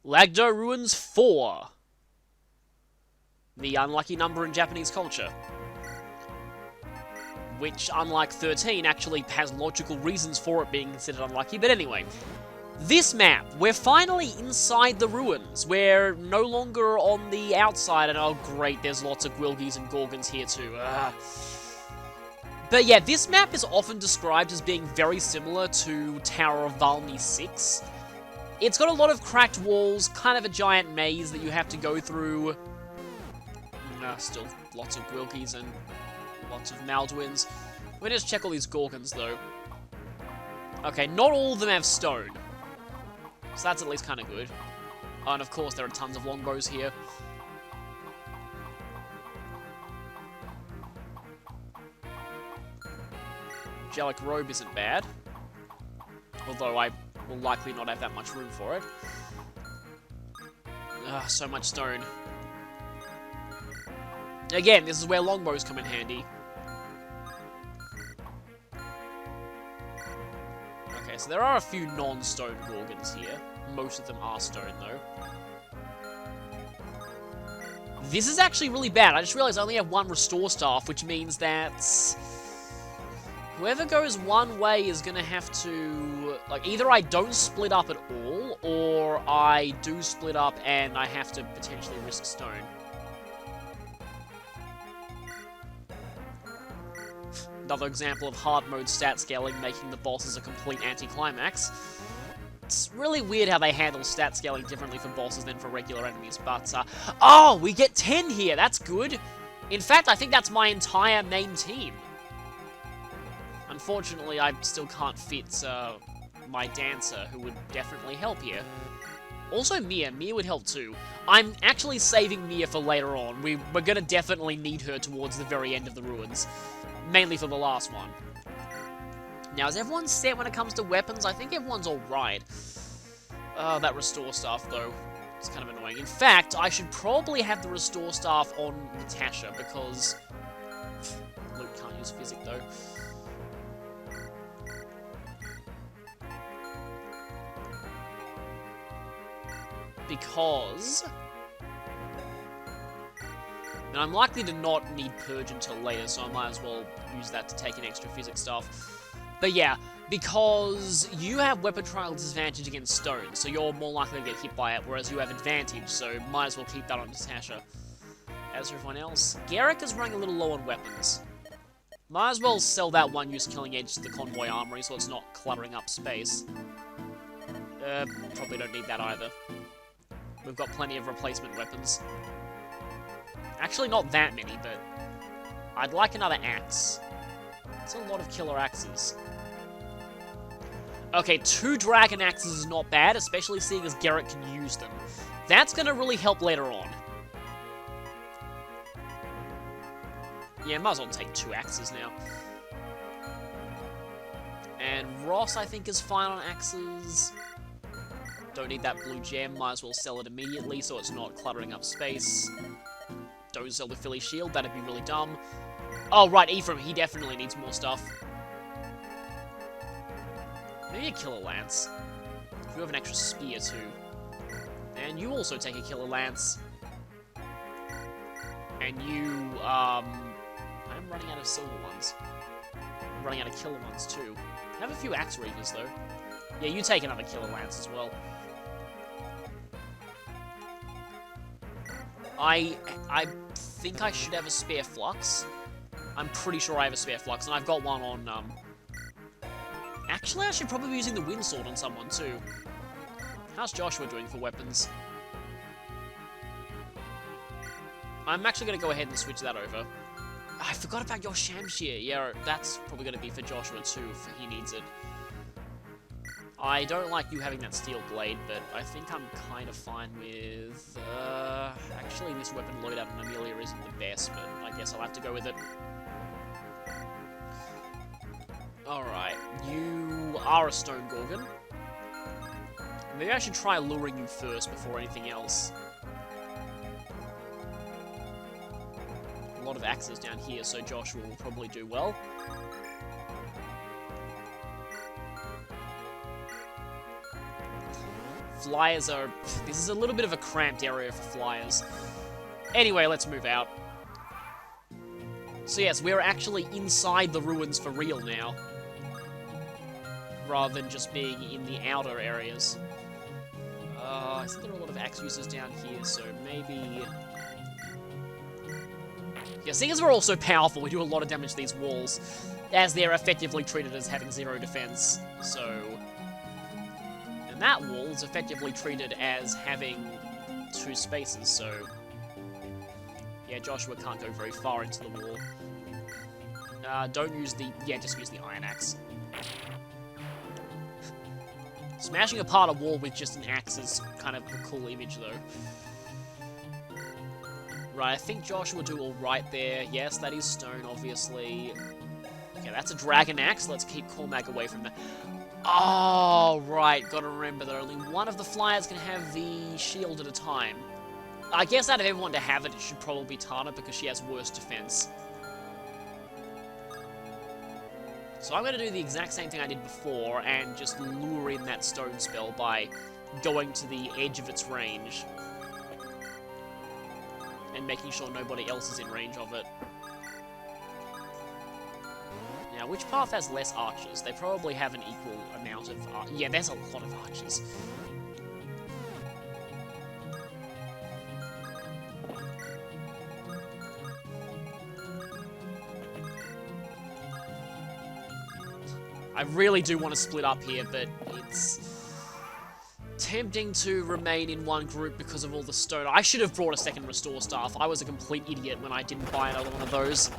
Lagdou Ruins 4. The unlucky number in Japanese culture. Which, unlike 13, actually has logical reasons for it being considered unlucky. But anyway, this map, we're finally inside the ruins. We're no longer on the outside, and oh great, there's lots of Gwilgies and Gorgons here too. But yeah, this map is often described as being very similar to Tower of Valmy 6. It's got a lot of cracked walls, kind of a giant maze that you have to go through. Still lots of Gwilgies and lots of Maldwins. Let me just check all these Gorgons, though. Okay, not all of them have stone. So that's at least kind of good. Oh, and of course, there are tons of longbows here. Angelic Robe isn't bad. Although I will likely not have that much room for it. So much stone. Again, this is where longbows come in handy. Okay, so there are a few non-stone Gorgons here. Most of them are stone, though. This is actually really bad. I just realized I only have one Restore Staff, which means that whoever goes one way is going to have to... Like, either I don't split up at all, or I do split up and I have to potentially risk stone. Another example of hard mode stat scaling making the bosses a complete anticlimax. It's really weird how they handle stat scaling differently for bosses than for regular enemies, but, oh, we get 10 here, that's good! In fact, I think that's my entire main team. Unfortunately, I still can't fit, my dancer, who would definitely help here. Also Mia would help too. I'm actually saving Mia for later on. We're gonna definitely need her towards the very end of the ruins. Mainly for the last one. Now, is everyone set when it comes to weapons? I think everyone's alright. That Restore Staff, though, it's kind of annoying. In fact, I should probably have the Restore Staff on Natasha, because... Luke can't use Physic, though. Because... And I'm likely to not need Purge until later, so I might as well use that to take an extra Physics stuff. But yeah, because you have Weapon Trial disadvantage against stone, so you're more likely to get hit by it, whereas you have advantage, so might as well keep that on Natasha. As for everyone else, Garrick is running a little low on weapons. Might as well sell that one-use Killing Edge to the Convoy Armory so it's not cluttering up space. Probably don't need that either. We've got plenty of replacement weapons. Actually, not that many, but I'd like another axe. It's a lot of killer axes. Okay, 2 dragon axes is not bad, especially seeing as Garrett can use them. That's gonna really help later on. Yeah, might as well take 2 axes now. And Ross, I think, is fine on axes. Don't need that blue gem, might as well sell it immediately so it's not cluttering up space. Don't sell the Philly Shield, that'd be really dumb. Oh, right, Ephraim, he definitely needs more stuff. Maybe a Killer Lance. You have an extra spear, too. And you also take a Killer Lance. And you, I'm running out of silver ones. I'm running out of killer ones, too. I have a few Axe Reavers, though. Yeah, you take another Killer Lance as well. I think I should have a spare Flux. I'm pretty sure I have a spare Flux, and I've got one on, Actually, I should probably be using the Wind Sword on someone, too. How's Joshua doing for weapons? I'm actually going to go ahead and switch that over. I forgot about your Shamshir. Yeah, that's probably going to be for Joshua, too, if he needs it. I don't like you having that steel blade, but I think I'm kind of fine with... Actually, this weapon loadout on Amelia isn't the best, but I guess I'll have to go with it. Alright, you are a Stone Gorgon. Maybe I should try luring you first before anything else. A lot of axes down here, so Joshua will probably do well. flyers are... This is a little bit of a cramped area for flyers. Anyway, let's move out. So yes, we're actually inside the ruins for real now. Rather than just being in the outer areas. I think there are a lot of axe users down here, so maybe... Yeah, seeing as we're all so powerful, we do a lot of damage to these walls, as they're effectively treated as having 0 defense, so... And that wall is effectively treated as having 2 spaces, so... Yeah, Joshua can't go very far into the wall. Don't use the... Yeah, just use the iron axe. Smashing apart a wall with just an axe is kind of a cool image, though. Right, I think Joshua will do alright there. Yes, that is stone, obviously. Okay, that's a dragon axe. Let's keep Cormac away from that. Oh, right. Gotta remember that only one of the flyers can have the shield at a time. I guess out of everyone to have it, it should probably be Tana, because she has worse defense. So I'm going to do the exact same thing I did before, and just lure in that stone spell by going to the edge of its range. And making sure nobody else is in range of it. Now, which path has less archers? They probably have an equal amount of... yeah, there's a lot of archers. I really do want to split up here, but it's tempting to remain in one group because of all the stone. I should have brought a second restore staff. I was a complete idiot when I didn't buy another one of those.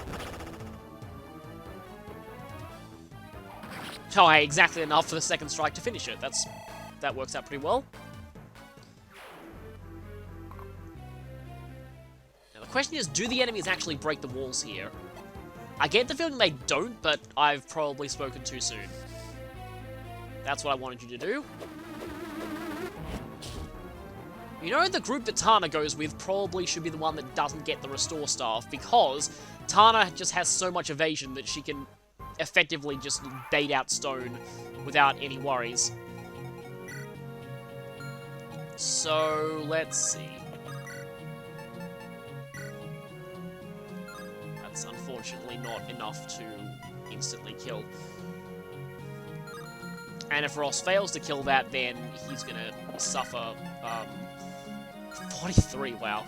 Oh, hey, exactly enough for the second strike to finish it. That works out pretty well. Now the question is, do the enemies actually break the walls here? I get the feeling they don't, but I've probably spoken too soon. That's what I wanted you to do. You know, the group that Tana goes with probably should be the one that doesn't get the restore staff, because Tana just has so much evasion that she can effectively just bait out stone without any worries. So, let's see. That's unfortunately not enough to instantly kill. And if Ross fails to kill that, then he's gonna suffer, 43, wow.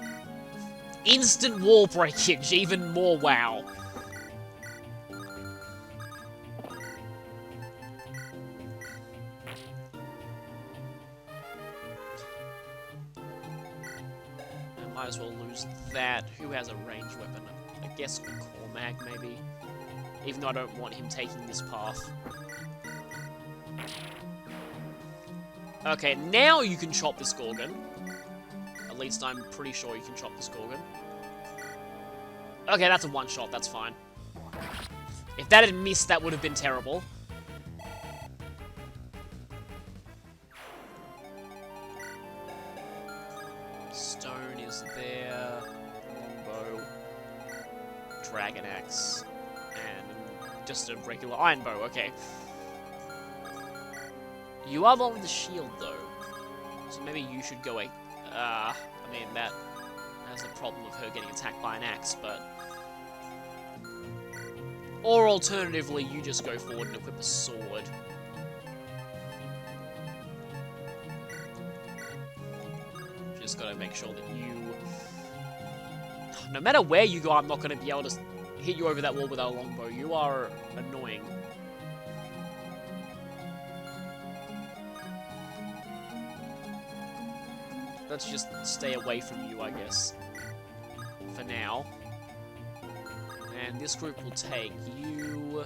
Instant wall breakage, even more wow. I might as well lose that. Who has a ranged weapon? I guess Cormac, maybe. Even though I don't want him taking this path. Okay, now you can chop this Gorgon. At least I'm pretty sure you can chop this Gorgon. Okay, that's a one-shot, that's fine. If that had missed, that would have been terrible. Stone is there. Longbow. Dragon axe. And just a regular iron bow, okay. You are the one with the shield, though. So maybe you should go I mean, that has a problem of her getting attacked by an axe, but... Or alternatively, you just go forward and equip a sword. Just gotta make sure that you... No matter where you go, I'm not gonna be able to hit you over that wall with our longbow. You are annoying. Let's just stay away from you, I guess. For now. And this group will take you...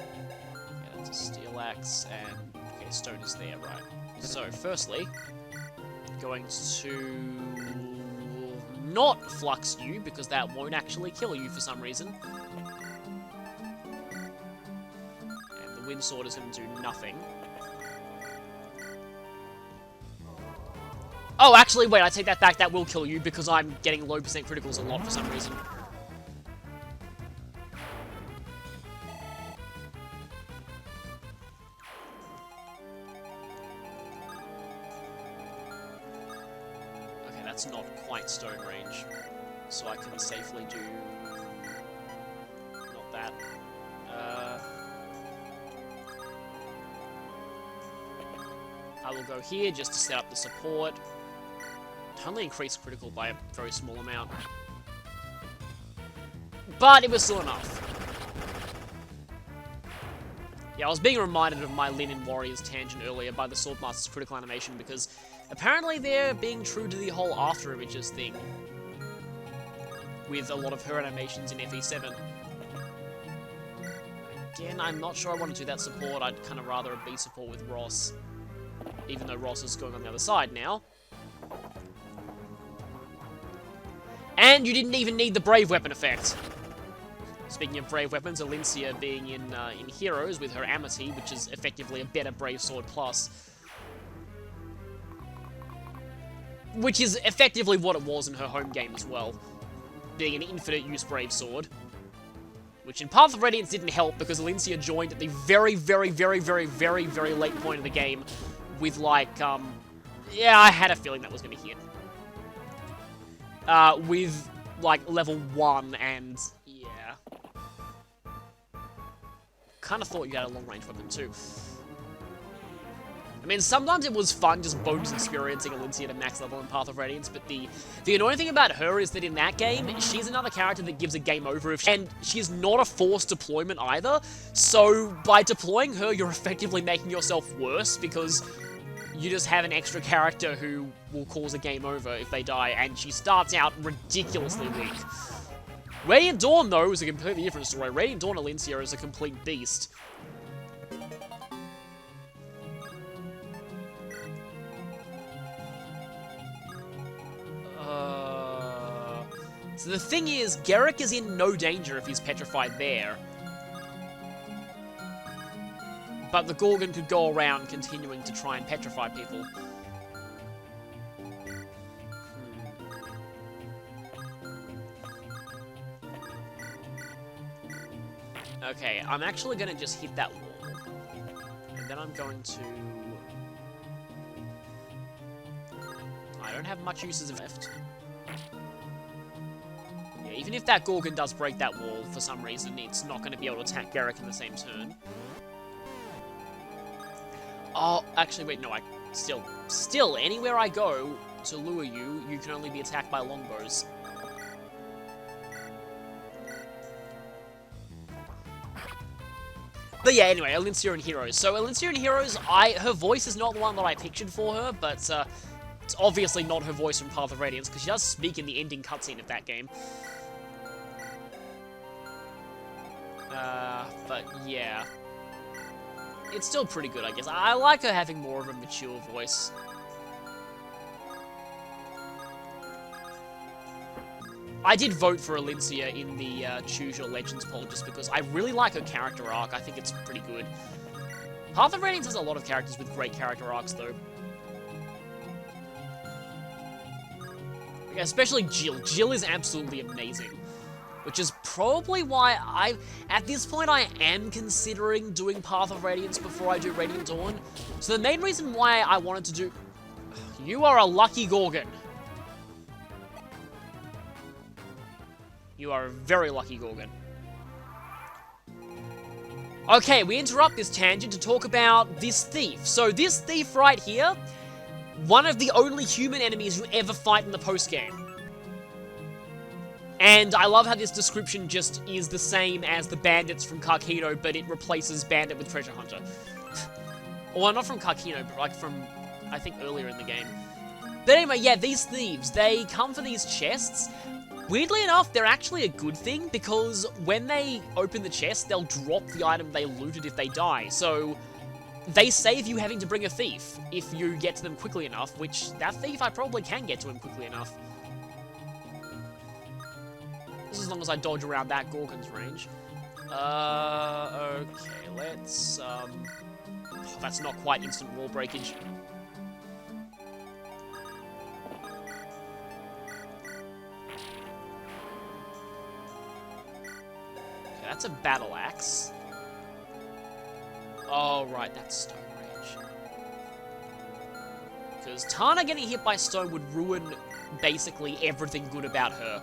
Yeah, that's a steel axe, and... Okay, stone is there, right. So, firstly, going to... not flux you, because that won't actually kill you for some reason. And the wind sword is going to do nothing. Oh, actually, wait, I take that back. That will kill you because I'm getting low percent criticals a lot for some reason. that's not quite stone range. So I can safely do... not that. I will go here just to set up the support. Only increased critical by a very small amount. But it was still enough. Yeah, I was being reminded of my Linen Warriors tangent earlier by the Swordmaster's critical animation because apparently they're being true to the whole after images thing with a lot of her animations in FE7. Again, I'm not sure I want to do that support. I'd kind of rather a B support with Ross, even though Ross is going on the other side now. And you didn't even need the Brave Weapon effect. Speaking of Brave Weapons, Alincia being in Heroes with her Amity, which is effectively a better Brave Sword Plus. Which is effectively what it was in her home game as well. Being an infinite use Brave Sword. Which in Path of Radiance didn't help because Alincia joined at the very, very, very, very, very, very late point of the game with like, yeah, I had a feeling that was going to hit. With like level 1 and yeah. Kind of thought you had a long range weapon too. I mean, sometimes it was fun just bonus experiencing Alincia to max level in Path of Radiance, but the annoying thing about her is that in that game, she's another character that gives a game over if and she's not a forced deployment either, so by deploying her, you're effectively making yourself worse because you just have an extra character who will cause a game over if they die, and she starts out ridiculously weak. Radiant Dawn, though, is a completely different story. Radiant Dawn Alincia is a complete beast. So the thing is, Garrick is in no danger if he's petrified there. But the Gorgon could go around continuing to try and petrify people. Okay, I'm actually going to just hit that wall. And then I'm going to... I don't have much uses left. Yeah, even if that Gorgon does break that wall for some reason, it's not going to be able to attack Garrick in the same turn. Oh, actually, wait, no, Still, anywhere I go to lure you, you can only be attacked by longbows. But yeah, anyway, Alincia in Heroes. So Alincia in Heroes, her voice is not the one that I pictured for her, but it's obviously not her voice from Path of Radiance, because she does speak in the ending cutscene of that game. But yeah. It's still pretty good, I guess. I like her having more of a mature voice. I did vote for Alincia in the Choose Your Legends poll just because I really like her character arc. I think it's pretty good. Path of Radiance has a lot of characters with great character arcs, though. Yeah, especially Jill. Jill is absolutely amazing. Which is probably why at this point, I am considering doing Path of Radiance before I do Radiant Dawn. So the main reason why I wanted to do... You are a lucky Gorgon. You are a very lucky Gorgon. Okay, we interrupt this tangent to talk about this thief. So this thief right here, one of the only human enemies you ever fight in the post-game. And I love how this description just is the same as the bandits from Karkino, but it replaces bandit with treasure hunter. Well, not from Karkino, but like from, I think, earlier in the game. But anyway, yeah, these thieves, they come for these chests. Weirdly enough, they're actually a good thing, because when they open the chest, they'll drop the item they looted if they die. So they save you having to bring a thief if you get to them quickly enough, which that thief, I probably can get to him quickly enough. Just as long as I dodge around that Gorgon's range. Okay, let's, oh, that's not quite instant wall breakage. Okay, that's a battle axe. Oh, right, that's stone range. because Tana getting hit by stone would ruin basically everything good about her.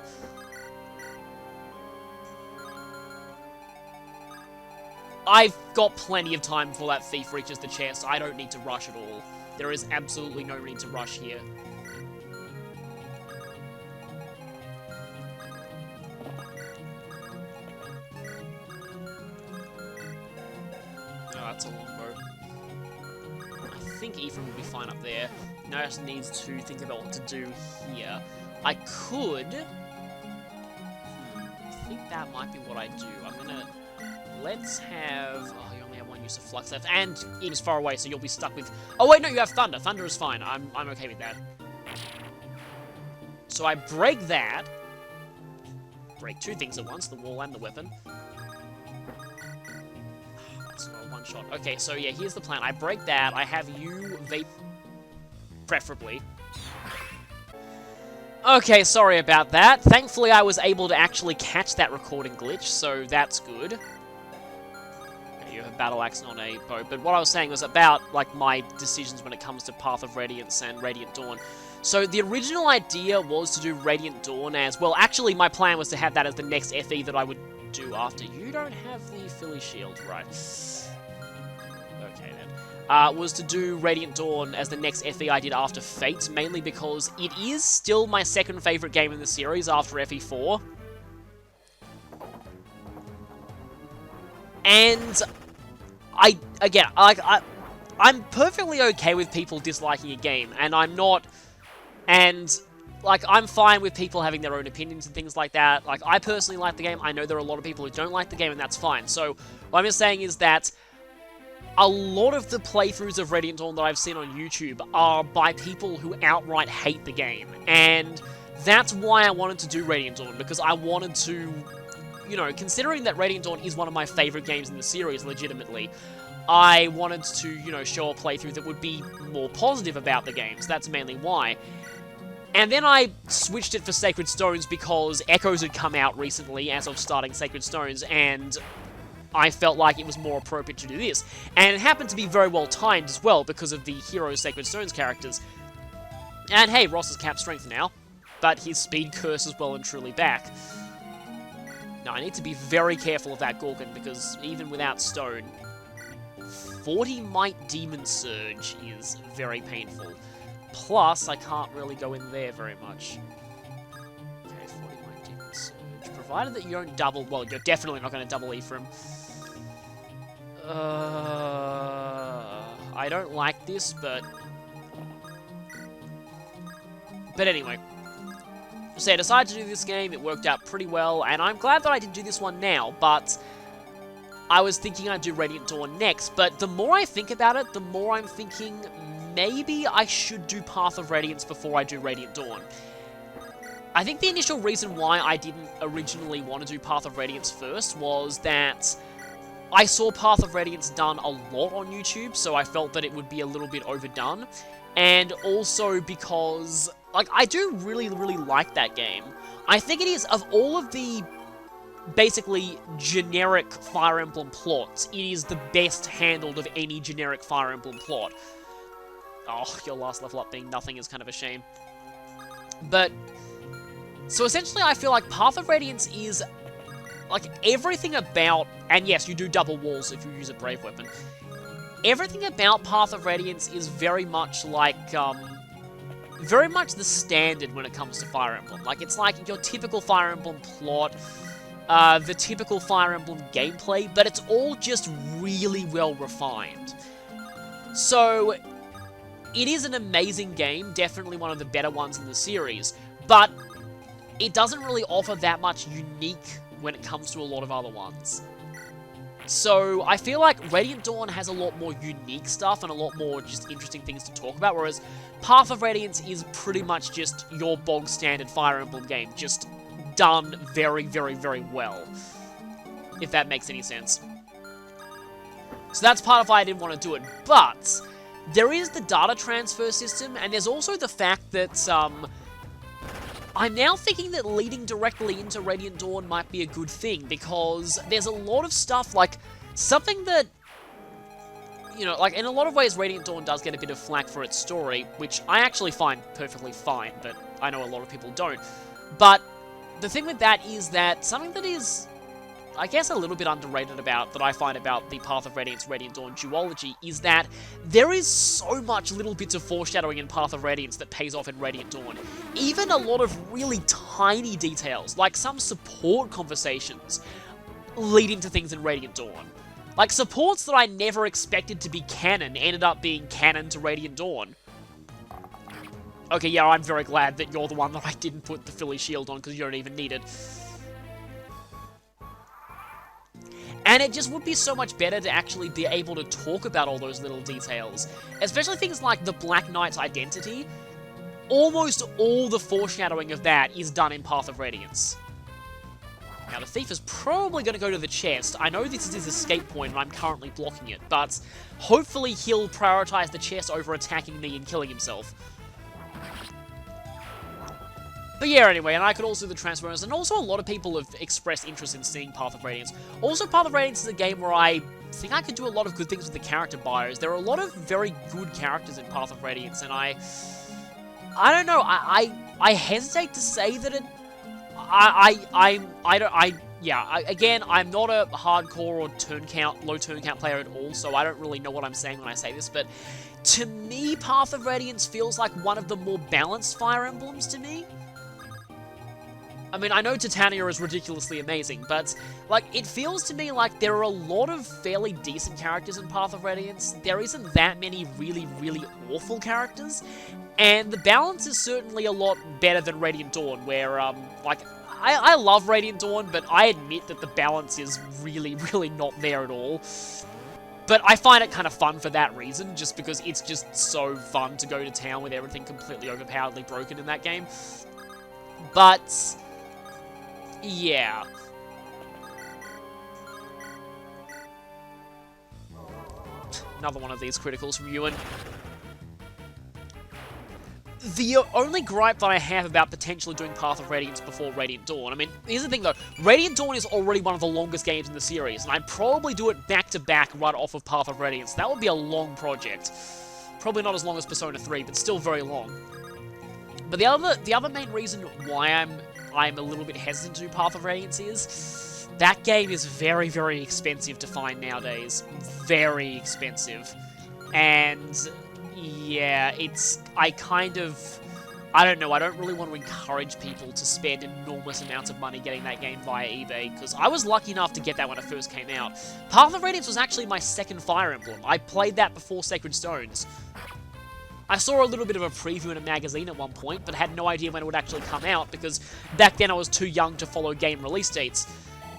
I've got plenty of time before that thief reaches the chest. I don't need to rush at all. There is absolutely no need to rush here. Oh, that's a longbow. I think Ephraim will be fine up there. Now I just needs to think about what to do here. I could... I think that might be what I do. I'm gonna... Let's have... Oh, you only have one use of Flux left. And it is far away, so you'll be stuck with... Oh, wait, no, you have Thunder. Thunder is fine. I'm okay with that. So I break that. Break two things at once, the wall and the weapon. That's not a one-shot. Okay, so yeah, here's the plan. I break that. I have you vape... Preferably. Okay, sorry about that. Thankfully, I was able to actually catch that recording glitch, so that's good. Okay, you have a battle axe, not a bow. But what I was saying was about, like, my decisions when it comes to Path of Radiance and Radiant Dawn. So the original idea was to do Radiant Dawn as... Well, actually, my plan was to have that as the next FE that I would do after. You don't have the Philly Shield, right? Okay, then. Was to do Radiant Dawn as the next FE I did after Fate, mainly because it is still my second favourite game in the series after FE4. And I'm perfectly okay with people disliking a game, and I'm not, and, like, I'm fine with people having their own opinions and things like that. Like, I personally like the game, I know there are a lot of people who don't like the game, and that's fine. So, what I'm just saying is that a lot of the playthroughs of Radiant Dawn that I've seen on YouTube are by people who outright hate the game, and that's why I wanted to do Radiant Dawn, because I wanted to, you know, considering that Radiant Dawn is one of my favourite games in the series, legitimately, I wanted to, you know, show a playthrough that would be more positive about the games. That's mainly why. And then I switched it for Sacred Stones because Echoes had come out recently as of starting Sacred Stones, and I felt like it was more appropriate to do this. And it happened to be very well timed as well because of the Hero Sacred Stones characters. And hey, Ross is cap strength now, but his speed curse is well and truly back. Now I need to be very careful of that Gorgon because even without stone, 40 Might Demon Surge is very painful. Plus, I can't really go in there very much. Okay, 40 Might Demon Surge. Provided that you don't double... Well, you're definitely not going to double Ephraim. I don't like this, but... But anyway. So I decided to do this game, it worked out pretty well, and I'm glad that I didn't do this one now, but I was thinking I'd do Radiant Dawn next, but the more I think about it, the more I'm thinking maybe I should do Path of Radiance before I do Radiant Dawn. I think the initial reason why I didn't originally want to do Path of Radiance first was that I saw Path of Radiance done a lot on YouTube, so I felt that it would be a little bit overdone. And also because, like, I do really, really like that game. I think it is, of all of the, basically, generic Fire Emblem plots, it is the best handled of any generic Fire Emblem plot. Oh, your last level up being nothing is kind of a shame. But, so essentially I feel like Path of Radiance is, like, everything about, and yes, you do double walls if you use a Brave Weapon. Everything about Path of Radiance is very much like, very much the standard when it comes to Fire Emblem. Like, it's like your typical Fire Emblem plot, the typical Fire Emblem gameplay, but it's all just really well refined. So, it is an amazing game, definitely one of the better ones in the series, but it doesn't really offer that much unique when it comes to a lot of other ones. So, I feel like Radiant Dawn has a lot more unique stuff and a lot more just interesting things to talk about, whereas Path of Radiance is pretty much just your bog standard Fire Emblem game, just done very, very, very well, if that makes any sense. So that's part of why I didn't want to do it, but there is the data transfer system, and there's also the fact that, I'm now thinking that leading directly into Radiant Dawn might be a good thing, because there's a lot of stuff, like, something that you know, like, in a lot of ways, Radiant Dawn does get a bit of flack for its story, which I actually find perfectly fine, but I know a lot of people don't. But the thing with that is that something that is, I guess, a little bit underrated about, that I find about the Path of Radiance, Radiant Dawn duology, is that there is so much little bits of foreshadowing in Path of Radiance that pays off in Radiant Dawn. Even a lot of really tiny details, like some support conversations, lead into things in Radiant Dawn. Like, supports that I never expected to be canon ended up being canon to Radiant Dawn. Okay, yeah, I'm very glad that you're the one that I didn't put the Philly shield on, because you don't even need it. And it just would be so much better to actually be able to talk about all those little details. Especially things like the Black Knight's identity. Almost all the foreshadowing of that is done in Path of Radiance. Now, the thief is probably going to go to the chest. I know this is his escape point, and I'm currently blocking it, but hopefully he'll prioritize the chest over attacking me and killing himself. But yeah, anyway, and I could also do the Transformers, and also a lot of people have expressed interest in seeing Path of Radiance. Also, Path of Radiance is a game where I think I could do a lot of good things with the character bios. There are a lot of very good characters in Path of Radiance, and I don't know, I hesitate to say that it... Again, I'm not a hardcore or low turn count player at all, so I don't really know what I'm saying when I say this, but to me, Path of Radiance feels like one of the more balanced Fire Emblems to me. I mean, I know Titania is ridiculously amazing, but, like, it feels to me like there are a lot of fairly decent characters in Path of Radiance. There isn't that many really, really awful characters, and the balance is certainly a lot better than Radiant Dawn, where, I love Radiant Dawn, but I admit that the balance is really, really not there at all. But I find it kind of fun for that reason, just because it's just so fun to go to town with everything completely overpoweredly broken in that game. But yeah. Another one of these criticals from Ewan. The only gripe that I have about potentially doing Path of Radiance before Radiant Dawn, I mean, here's the thing though, Radiant Dawn is already one of the longest games in the series, and I'd probably do it back-to-back right off of Path of Radiance. That would be a long project. Probably not as long as Persona 3, but still very long. But the other main reason why I'm a little bit hesitant to do Path of Radiance is that game is very, very expensive to find nowadays. Very expensive. And yeah, I don't know, I don't really want to encourage people to spend enormous amounts of money getting that game via eBay, because I was lucky enough to get that when it first came out. Path of Radiance was actually my second Fire Emblem. I played that before Sacred Stones. I saw a little bit of a preview in a magazine at one point, but had no idea when it would actually come out, because back then I was too young to follow game release dates.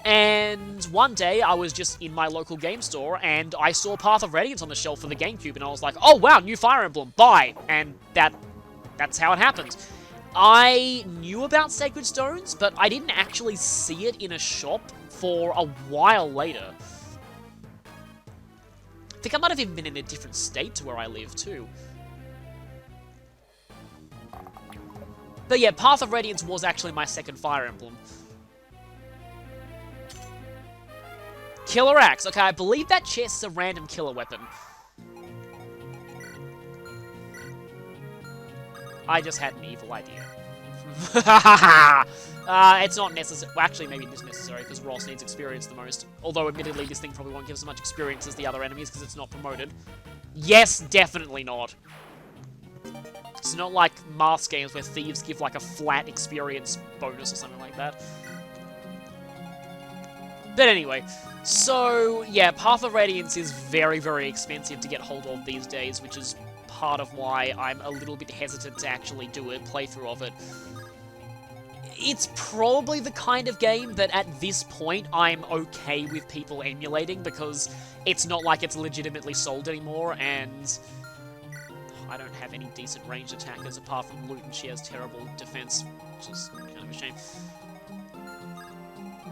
And one day, I was just in my local game store, and I saw Path of Radiance on the shelf for the GameCube, and I was like, oh wow, new Fire Emblem, buy! And that's how it happened. I knew about Sacred Stones, but I didn't actually see it in a shop for a while later. I think I might have even been in a different state to where I live, too. But yeah, Path of Radiance was actually my second Fire Emblem. Killer Axe. Okay, I believe that chest is a random killer weapon. I just had an evil idea. It's not necessary. Well, actually, maybe it is necessary, because Ross needs experience the most. Although, admittedly, this thing probably won't give as much experience as the other enemies, because it's not promoted. Yes, definitely not. It's not like Mask games where thieves give, like, a flat experience bonus or something like that. But anyway, so, yeah, Path of Radiance is very, very expensive to get hold of these days, which is part of why I'm a little bit hesitant to actually do a playthrough of it. It's probably the kind of game that at this point I'm okay with people emulating, because it's not like it's legitimately sold anymore, and I don't have any decent ranged attackers apart from Loot, and she has terrible defense, which is kind of a shame.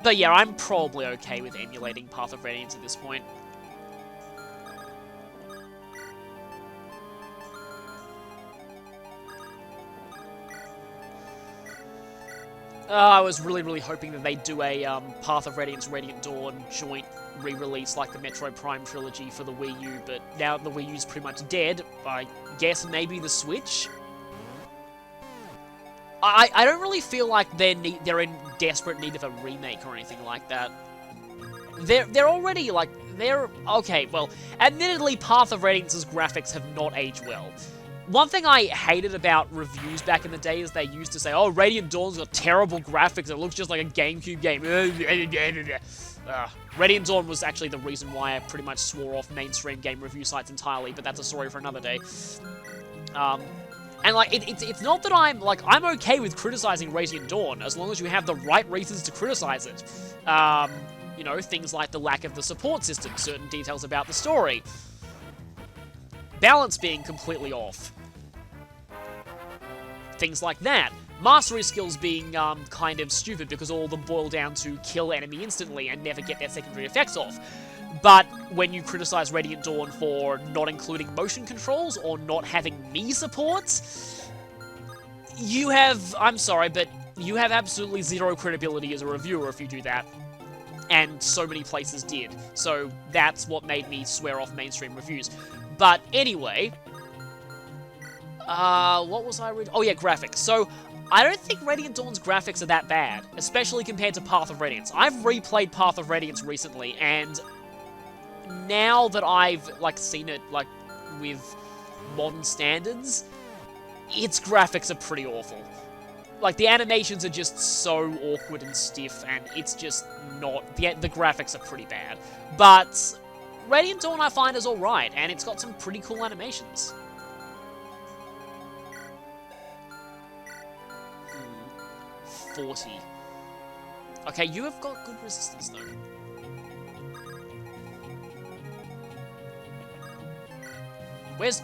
But yeah, I'm probably okay with emulating Path of Radiance at this point. I was really hoping that they'd do a Path of Radiance, Radiant Dawn joint re-release like the Metroid Prime trilogy for the Wii U, but now the Wii U's pretty much dead, I guess maybe the Switch? I don't really feel like they're in desperate need of a remake or anything like that. They're already, like, okay, well, admittedly, Path of Radiance's graphics have not aged well. One thing I hated about reviews back in the day is they used to say, oh, Radiant Dawn's got terrible graphics, it looks just like a GameCube game. Radiant Dawn was actually the reason why I pretty much swore off mainstream game review sites entirely, but that's a story for another day. And, like, it's not that I'm okay with criticizing Radiant Dawn, as long as you have the right reasons to criticize it. You know, things like the lack of the support system, certain details about the story, balance being completely off, things like that. Mastery skills being kind of stupid because all of them boil down to kill enemy instantly and never get their secondary effects off. But when you criticize Radiant Dawn for not including motion controls or not having Mii supports, you have, I'm sorry, but you have absolutely zero credibility as a reviewer if you do that. And so many places did. So that's what made me swear off mainstream reviews. But anyway, what was I reading? Oh yeah, graphics. So I don't think Radiant Dawn's graphics are that bad, especially compared to Path of Radiance. I've replayed Path of Radiance recently, and now that I've, like, seen it, like, with modern standards, its graphics are pretty awful. Like, the animations are just so awkward and stiff, and it's just not... The graphics are pretty bad. But Radiant Dawn I find is alright, and it's got some pretty cool animations. 40. Okay, you have got good resistance, though. Where's...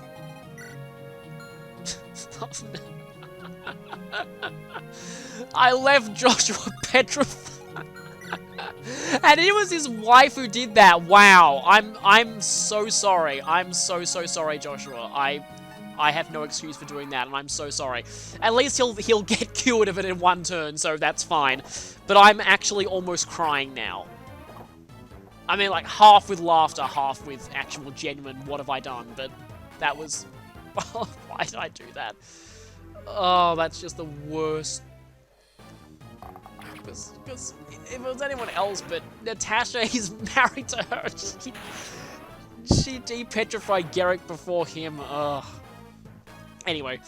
I left Joshua petrified. And it was his wife who did that. Wow. I'm so sorry. I'm so sorry, Joshua. I have no excuse for doing that, and I'm so sorry. At least he'll get cured of it in one turn, so that's fine. But I'm actually almost crying now. I mean, like, half with laughter, half with actual genuine what have I done, but that was... Why did I do that? Oh, that's just the worst. Because if it was anyone else, but Natasha, he's married to her. She de-petrified Garrick before him. Ugh. Anyway.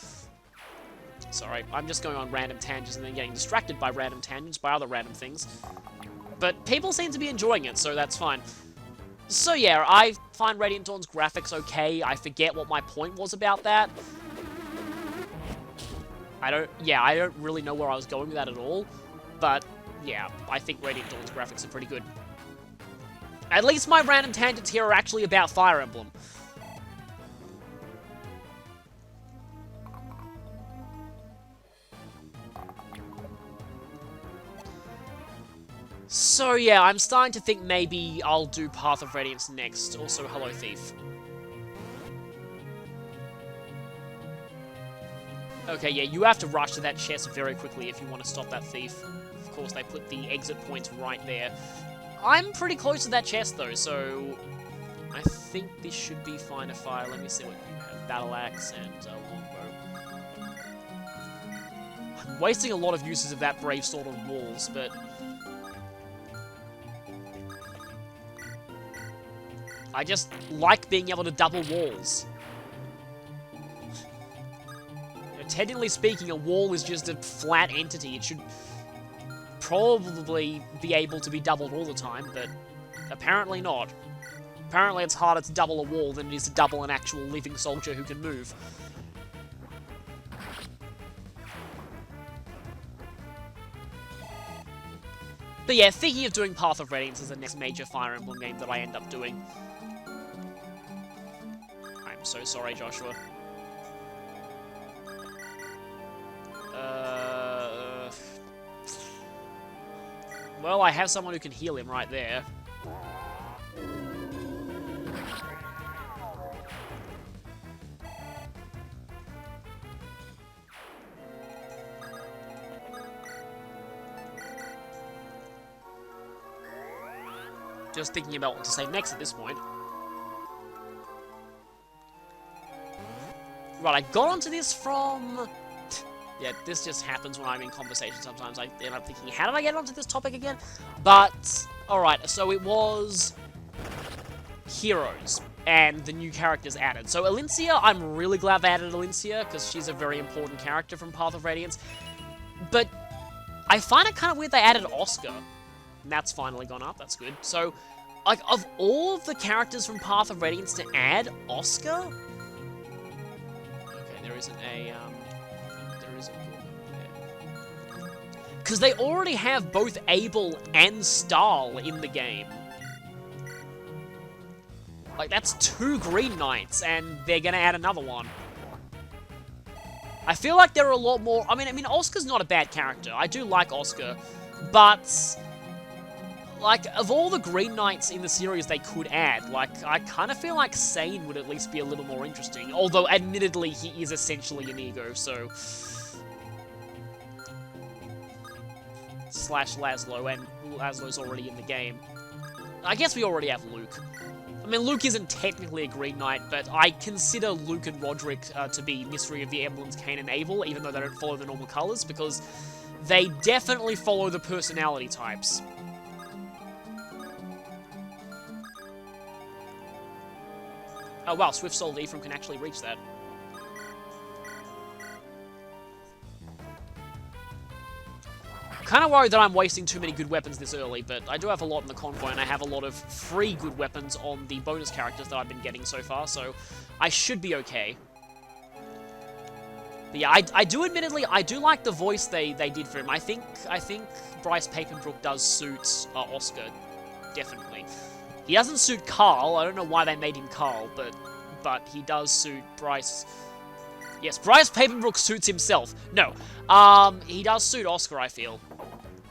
Sorry, I'm just going on random tangents and then getting distracted by random tangents by other random things. But people seem to be enjoying it, so that's fine. So yeah, I find Radiant Dawn's graphics okay. I forget what my point was about that. I don't really know where I was going with that at all. But, yeah, I think Radiant Dawn's graphics are pretty good. At least my random tangents here are actually about Fire Emblem. So yeah, I'm starting to think maybe I'll do Path of Radiance next. Also, Hello Thief. Okay, yeah, you have to rush to that chest very quickly if you want to stop that thief. Of course, they put the exit points right there. I'm pretty close to that chest, though, so... I think this should be fine to fire. Let me see what you have. Battle Axe and Longbow. I'm wasting a lot of uses of that Brave Sword on walls, but... I just like being able to double walls. Technically speaking, a wall is just a flat entity. It should probably be able to be doubled all the time, but apparently not. Apparently it's harder to double a wall than it is to double an actual living soldier who can move. But yeah, thinking of doing Path of Radiance as the next major Fire Emblem game that I end up doing. I'm so sorry, Joshua. Well, I have someone who can heal him right there. Just thinking about what to say next at this point. Right, I got onto this from... Yeah, this just happens when I'm in conversation sometimes. I end up thinking, how did I get onto this topic again? But, alright, so it was... Heroes, and the new characters added. So Elincia, I'm really glad they added Elincia, because she's a very important character from Path of Radiance. But I find it kind of weird they added Oscar. And that's finally gone up, that's good. So, like, of all of the characters from Path of Radiance to add Oscar... Okay, there isn't a, there is a good one there. Because they already have both Abel and Stahl in the game. Like, that's 2 Green Knights, and they're gonna add another one. I feel like there are a lot more... I mean, Oscar's not a bad character. I do like Oscar, but... Like, of all the Green Knights in the series they could add, like, I kind of feel like Sane would at least be a little more interesting. Although, admittedly, he is essentially an ego, so... Slash Laszlo, and Laszlo's already in the game. I guess we already have Luke. I mean, Luke isn't technically a Green Knight, but I consider Luke and Roderick to be Mystery of the Emblems, Cain and Abel, even though they don't follow the normal colours, because they definitely follow the personality types. Oh wow, Swift-Souled Ephraim can actually reach that. Kind of worried that I'm wasting too many good weapons this early, but I do have a lot in the convoy, and I have a lot of free good weapons on the bonus characters that I've been getting so far, so I should be okay. But yeah, I do admittedly, I do like the voice they did for him. I think Bryce Papenbrook does suit Oscar, definitely. He doesn't suit Carl. I don't know why they made him Carl, but he does suit Bryce. Yes, Bryce Papenbrook suits himself. No, he does suit Oscar, I feel.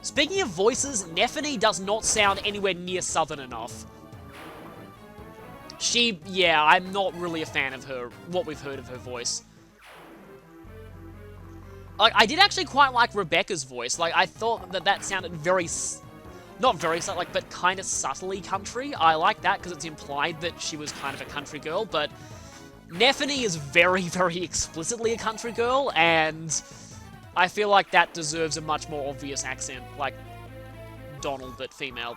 Speaking of voices, Nephany does not sound anywhere near Southern enough. Yeah, I'm not really a fan of her, what we've heard of her voice. Like, I did actually quite like Rebecca's voice. Like, I thought that sounded very... Not very subtle, like, but kind of subtly country. I like that because it's implied that she was kind of a country girl, but Nephany is very, very explicitly a country girl, and I feel like that deserves a much more obvious accent, like Donald, but female.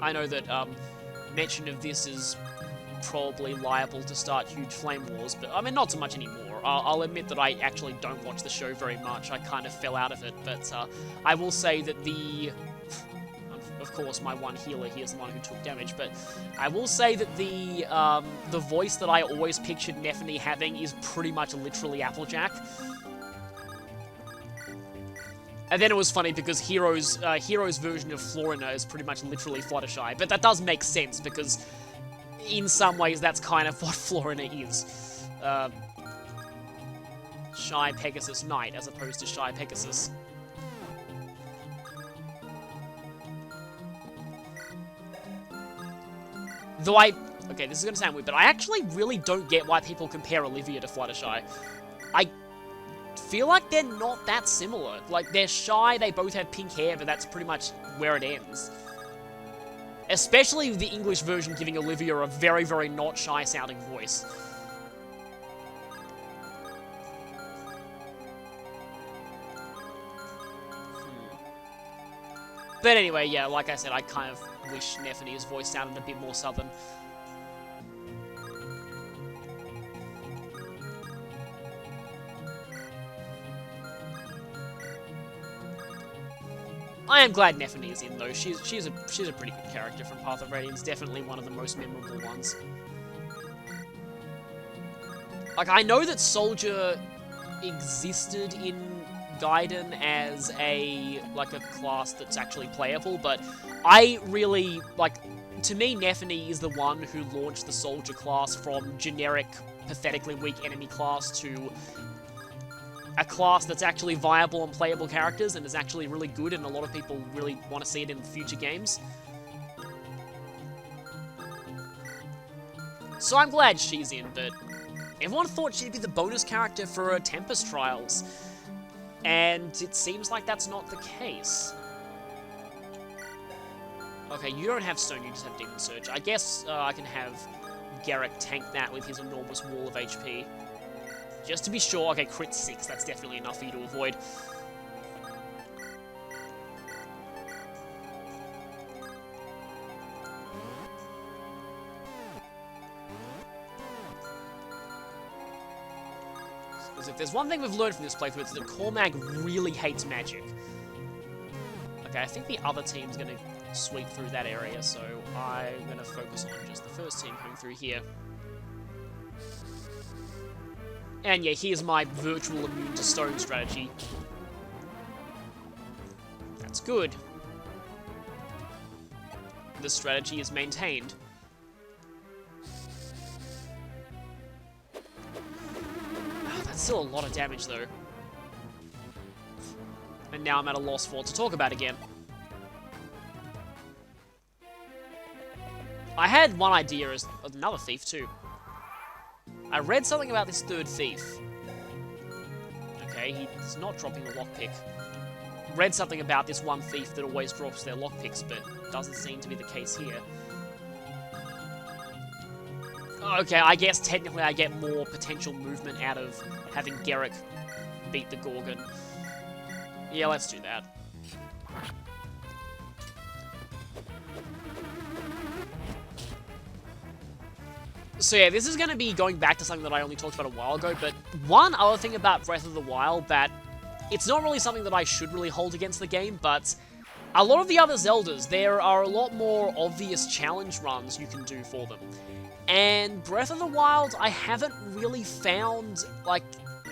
I know that mention of this is probably liable to start huge flame wars, but I mean, not so much anymore. I'll admit that I actually don't watch the show very much. I kind of fell out of it, but I will say that of course, my one healer here is the one who took damage, but I will say that the voice that I always pictured Nephany having is pretty much literally Applejack. And then it was funny because Hero's version of Florina is pretty much literally Fluttershy, but that does make sense because in some ways that's kind of what Florina is. Shy Pegasus Knight as opposed to Shy Pegasus. Though okay, this is gonna sound weird, but I actually really don't get why people compare Olivia to Fluttershy. I feel like they're not that similar. Like, they're shy, they both have pink hair, but that's pretty much where it ends. Especially the English version giving Olivia a very, very not shy sounding voice. But anyway, yeah, like I said, I kind of wish Nephany's voice sounded a bit more southern. I am glad Nephany is in, though. She's a pretty good character from Path of Radiance. Definitely one of the most memorable ones. Like, I know that Soldier existed in Gaiden as a class that's actually playable, but I really, to me, Nephany is the one who launched the Soldier class from generic, pathetically weak enemy class to a class that's actually viable and playable characters and is actually really good, and a lot of people really want to see it in future games. So I'm glad she's in, but everyone thought she'd be the bonus character for Tempest Trials, and it seems like that's not the case. Okay, you don't have Stone, you just have Demon Surge. I guess I can have Garrick tank that with his enormous wall of HP. Just to be sure. Okay, crit 6. That's definitely enough for you to avoid. Because if there's one thing we've learned from this playthrough, it's that Cormag really hates magic. Okay, I think the other team's going to sweep through that area, so I'm going to focus on just the first team coming through here. And yeah, here's my virtual immune to stone strategy. That's good. The strategy is maintained. Oh, that's still a lot of damage, though. And now I'm at a loss for what to talk about again. I had one idea as another thief, too. I read something about this third thief. Okay, he's not dropping a lockpick. Read something about this one thief that always drops their lockpicks, but doesn't seem to be the case here. Okay, I guess technically I get more potential movement out of having Garrick beat the Gorgon. Yeah, let's do that. So yeah, this is going to be going back to something that I only talked about a while ago, but one other thing about Breath of the Wild that it's not really something that I should really hold against the game, but a lot of the other Zeldas, there are a lot more obvious challenge runs you can do for them. And Breath of the Wild, I haven't really found, like,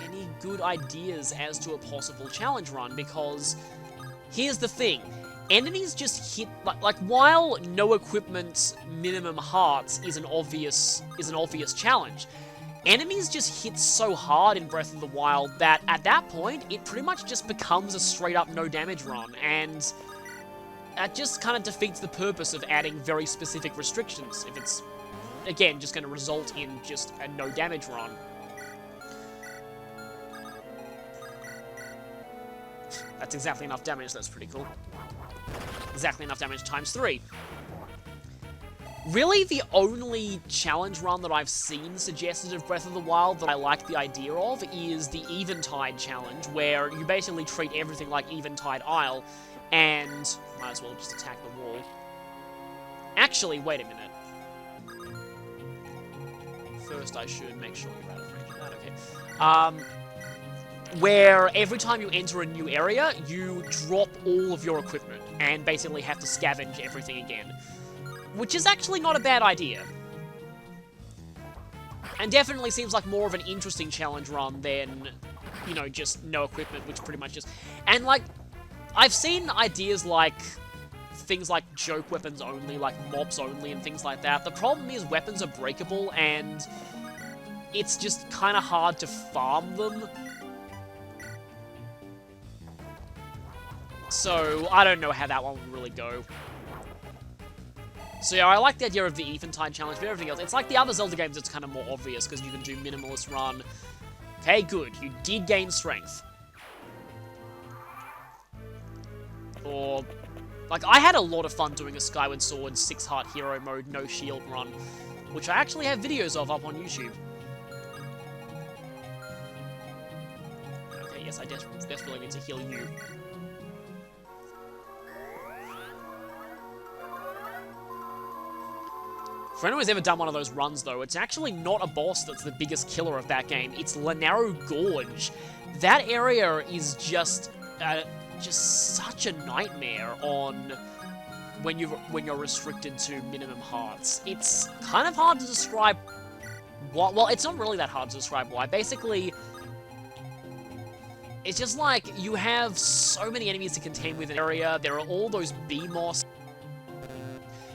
any good ideas as to a possible challenge run, because here's the thing. Enemies just hit, like while no equipment minimum hearts is an obvious challenge, enemies just hit so hard in Breath of the Wild that at that point, it pretty much just becomes a straight up no damage run, and that just kind of defeats the purpose of adding very specific restrictions if it's, again, just going to result in just a no damage run. That's exactly enough damage, that's pretty cool. Exactly enough damage times 3. Really, the only challenge run that I've seen suggested of Breath of the Wild that I like the idea of is the Eventide challenge, where you basically treat everything like Eventide Isle, and might as well just attack the wall. Actually, wait a minute. First, I should make sure you're out of range of that, okay. Where every time you enter a new area, you drop all of your equipment and basically have to scavenge everything again. Which is actually not a bad idea. And definitely seems like more of an interesting challenge run than, you know, just no equipment, which pretty much just... And, like, I've seen ideas like things like joke weapons only, like mobs only and things like that. The problem is weapons are breakable and it's just kind of hard to farm them. So, I don't know how that one would really go. So yeah, I like the idea of the Eventide challenge, but everything else, it's like the other Zelda games, it's kind of more obvious, because you can do Minimalist Run. Okay, good. You did gain strength. Or, like, I had a lot of fun doing a Skyward Sword 6-heart hero mode, no shield run, which I actually have videos of up on YouTube. Okay, yes, I desperately need to heal you. For anyone who's ever done one of those runs, though, it's actually not a boss that's the biggest killer of that game. It's Lanaro Gorge. That area is just such a nightmare on when you're restricted to minimum hearts. It's kind of hard to describe what. Well, it's not really that hard to describe why. Basically, it's just like you have so many enemies to contend with in an area. There are all those B-moss.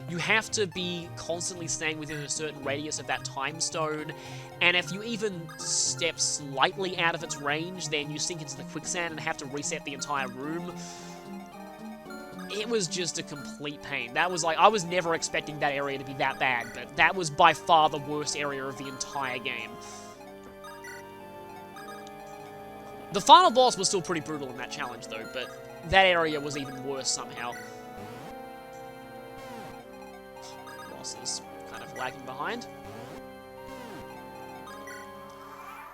You have to be constantly staying within a certain radius of that time stone, and if you even step slightly out of its range, then you sink into the quicksand and have to reset the entire room. It was just a complete pain. That was like, I was never expecting that area to be that bad, but that was by far the worst area of the entire game. The final boss was still pretty brutal in that challenge though, but that area was even worse somehow. boss is kind of lagging behind.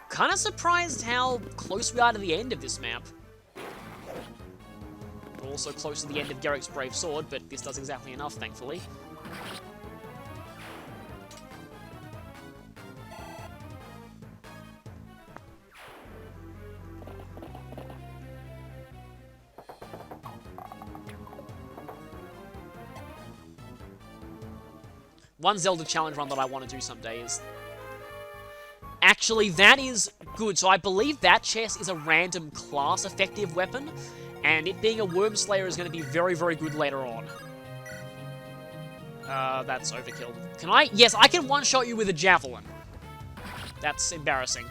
Kind of surprised how close we are to the end of this map. We're also close to the end of Garrick's Brave Sword, but this does exactly enough, thankfully. One Zelda challenge run that I want to do someday is... Actually, that is good. So I believe that chest is a random class effective weapon, and it being a Worm Slayer is going to be very, very good later on. That's overkill. Can I? Yes, I can one-shot you with a javelin. That's embarrassing.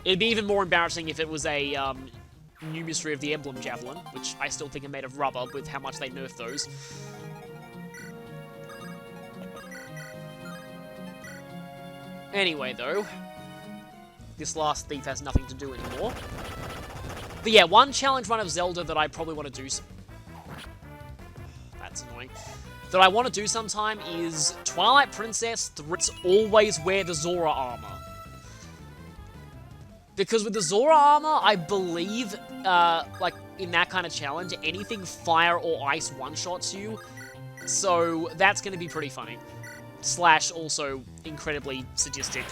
It'd be even more embarrassing if it was a new mystery of the Emblem javelin, which I still think are made of rubber with how much they nerf those. Anyway, though, this last thief has nothing to do anymore. But yeah, one challenge run of Zelda that I probably want to do... That's annoying. That I want to do sometime is Twilight Princess 3. Always wear the Zora armor. Because with the Zora armor, I believe, like, in that kind of challenge, anything fire or ice one-shots you. So that's going to be pretty funny. Slash also incredibly sadistic.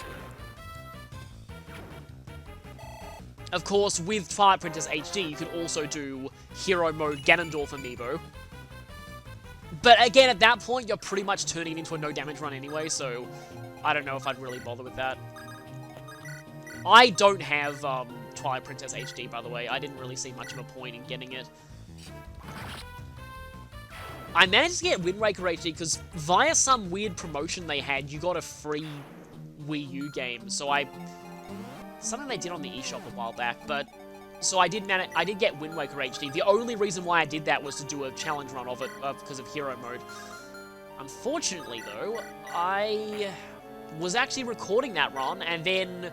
Of course, with Twilight Princess HD, you can also do Hero Mode Ganondorf amiibo. But again, at that point, you're pretty much turning it into a no-damage run anyway, so I don't know if I'd really bother with that. I don't have Twilight Princess HD, by the way. I didn't really see much of a point in getting it. I managed to get Wind Waker HD because via some weird promotion they had, you got a free Wii U game. So something they did on the eShop a while back, but so I did get Wind Waker HD. The only reason why I did that was to do a challenge run of it because of Hero Mode. Unfortunately, though, I was actually recording that run, and then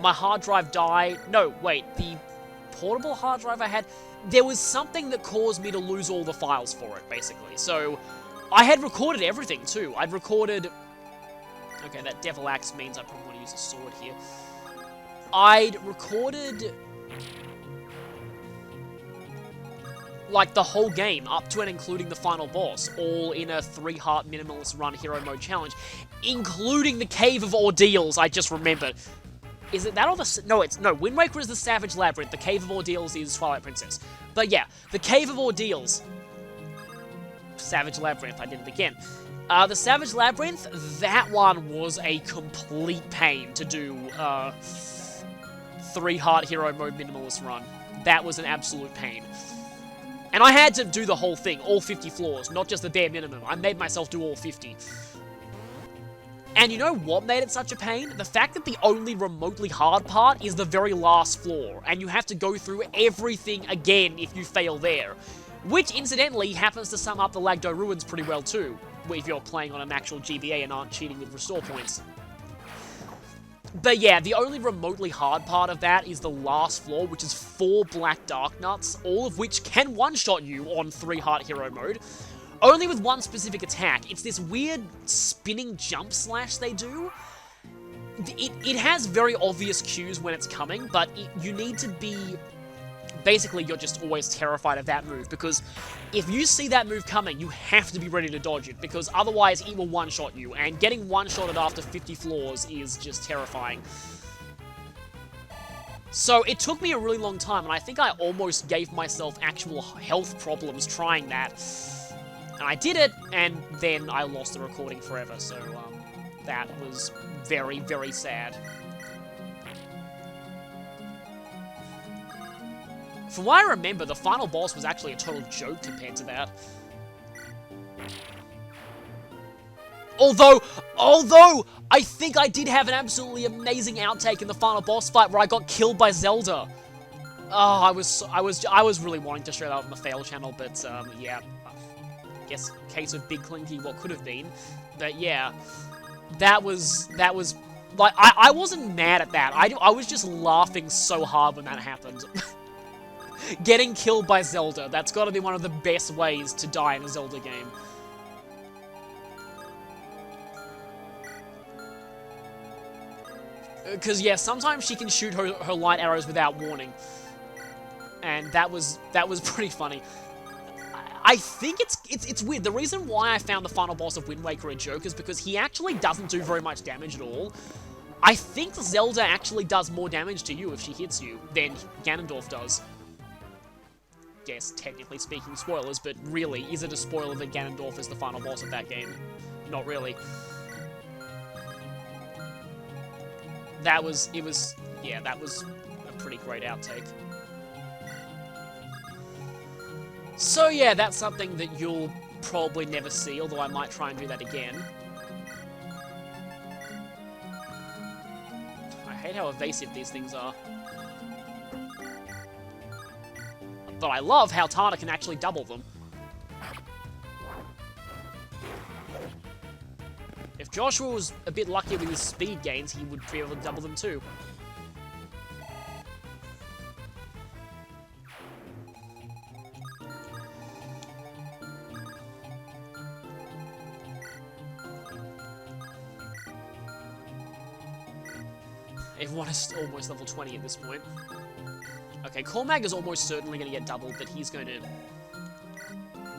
my hard drive died. No, wait, the portable hard drive I had. There was something that caused me to lose all the files for it, basically. So, I had recorded everything, too. I'd recorded... Okay, that Devil Axe means I probably want to use a sword here. I'd recorded... like, the whole game, up to and including the final boss, all in a 3-heart minimalist run hero mode challenge, including the Cave of Ordeals, I just remembered. Is it that or the... No, Wind Waker is the Savage Labyrinth. The Cave of Ordeals is Twilight Princess. But yeah, the Cave of Ordeals. Savage Labyrinth, I did it again. The Savage Labyrinth, that one was a complete pain to do 3-heart hero mode minimalist run. That was an absolute pain. And I had to do the whole thing, all 50 floors, not just the bare minimum. I made myself do all 50. And you know what made it such a pain? The fact that the only remotely hard part is the very last floor, and you have to go through everything again if you fail there. Which, incidentally, happens to sum up the Lagdou ruins pretty well too, if you're playing on an actual GBA and aren't cheating with restore points. But yeah, the only remotely hard part of that is the last floor, which is 4 black dark nuts, all of which can one-shot you on 3-heart hero mode. Only with one specific attack. It's this weird spinning jump slash they do. It has very obvious cues when it's coming, but you need to be... Basically, you're just always terrified of that move, because if you see that move coming, you have to be ready to dodge it, because otherwise it will one-shot you, and getting one-shotted after 50 floors is just terrifying. So it took me a really long time, and I think I almost gave myself actual health problems trying that. And I did it, and then I lost the recording forever, so that was very, very sad. From what I remember, the final boss was actually a total joke compared to that. Although, I think I did have an absolutely amazing outtake in the final boss fight where I got killed by Zelda. Oh, I was really wanting to show that on the fail channel, but yeah. I guess case of Big Clinky, what could have been. But yeah, that was like, I wasn't mad at that. I was just laughing so hard when that happened. Getting killed by Zelda, that's gotta be one of the best ways to die in a Zelda game. Because, yeah, sometimes she can shoot her light arrows without warning. And that was pretty funny. I think it's weird. The reason why I found the final boss of Wind Waker a joke is because he actually doesn't do very much damage at all. I think Zelda actually does more damage to you if she hits you than Ganondorf does. Yes, technically speaking, spoilers, but really, is it a spoiler that Ganondorf is the final boss of that game? Not really. That was a pretty great outtake. So yeah, that's something that you'll probably never see, although I might try and do that again. I hate how evasive these things are. But I love how Tana can actually double them. If Joshua was a bit luckier with his speed gains, he would be able to double them too. Everyone is almost level 20 at this point. Okay, Cormag is almost certainly going to get doubled, but he's going to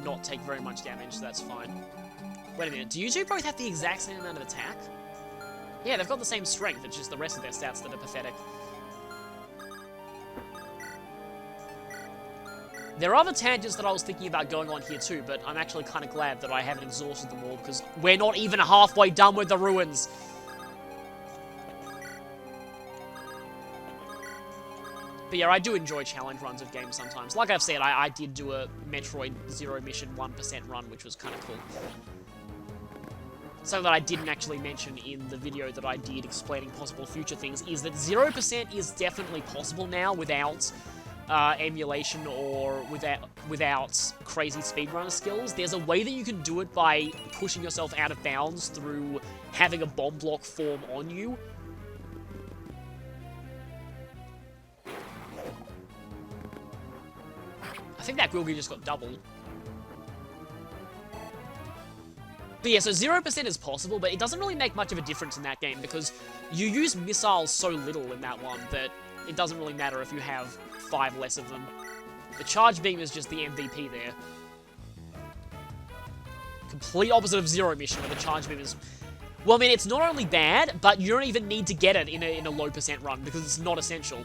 not take very much damage, so that's fine. Wait a minute, do you two both have the exact same amount of attack? Yeah, they've got the same strength, it's just the rest of their stats that are pathetic. There are other tangents that I was thinking about going on here too, but I'm actually kind of glad that I haven't exhausted them all, because we're not even halfway done with the ruins. But yeah, I do enjoy challenge runs of games sometimes. Like I've said, I did do a Metroid Zero Mission 1% run, which was kind of cool. Something that I didn't actually mention in the video that I did explaining possible future things is that 0% is definitely possible now without emulation or without crazy speedrunner skills. There's a way that you can do it by pushing yourself out of bounds through having a bomb block form on you. I think that Gwilgy just got doubled. But yeah, so 0% is possible, but it doesn't really make much of a difference in that game because you use missiles so little in that one that it doesn't really matter if you have 5 less of them. The charge beam is just the MVP there. Complete opposite of Zero Mission, where the charge beam is... Well, I mean, it's not only bad, but you don't even need to get it in a low percent run because it's not essential.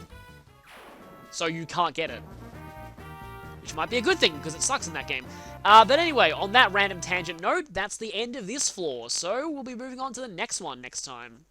So you can't get it. Which might be a good thing, because it sucks in that game. But anyway, on that random tangent note, that's the end of this floor, so we'll be moving on to the next one next time.